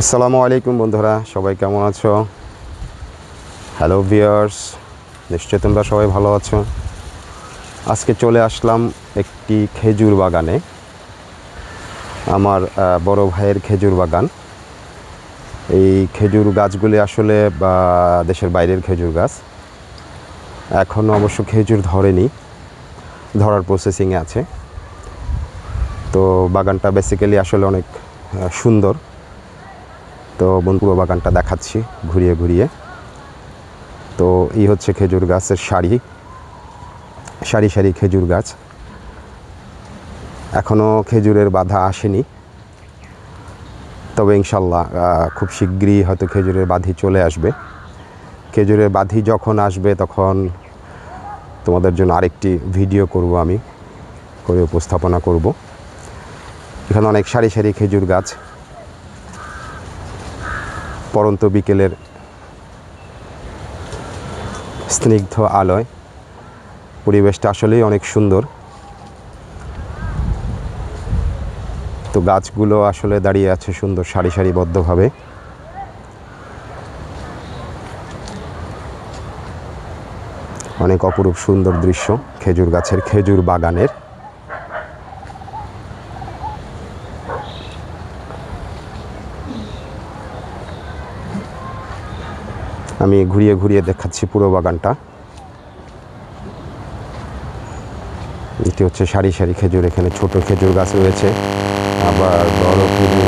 আসসালামু আলাইকুম বন্ধুরা, সবাই কেমন আছো? হ্যালো ভিউয়ার্স, নিশ্চয়ই তোমরা সবাই ভালো আছো। আজকে চলে আসলাম একটি খেজুর বাগানে। আমার বড় ভাইয়ের খেজুর বাগান। এই খেজুর গাছগুলি আসলে দেশের বাইরের খেজুর গাছ। এখনও অবশ্য খেজুর ধরেনি, ধরার প্রসেসিংয়ে আছে। তো বাগানটা বেসিক্যালি আসলে অনেক সুন্দর। তো পুরো বাগানটা দেখাচ্ছি ঘুরিয়ে ঘুরিয়ে। তো এই হচ্ছে খেজুর গাছের সারি সারি খেজুর গাছ। এখনও খেজুরের বাধা আসেনি, তবে ইনশাল্লাহ খুব শিগগিরই হয়তো খেজুরের বাধি চলে আসবে। খেজুরের বাধি যখন আসবে তখন তোমাদের জন্য আরেকটি ভিডিও করব, আমি করে উপস্থাপনা করব। এখানে অনেক সারি সারি খেজুর গাছ। পরন্ত বিকেলের স্নিগ্ধ আলোয় পরিবেশটা আসলেই অনেক সুন্দর। তো গাছগুলো আসলে দাঁড়িয়ে আছে সুন্দর সারিবদ্ধভাবে। অনেক অপরূপ সুন্দর দৃশ্য খেজুর গাছের, খেজুর বাগানের। আমি ঘুরিয়ে ঘুরিয়ে দেখাচ্ছি পুরো বাগানটা। এটি হচ্ছে সারি সারি খেজুর। এখানে ছোট খেজুর গাছ রয়েছে, আবার বড় খেজুর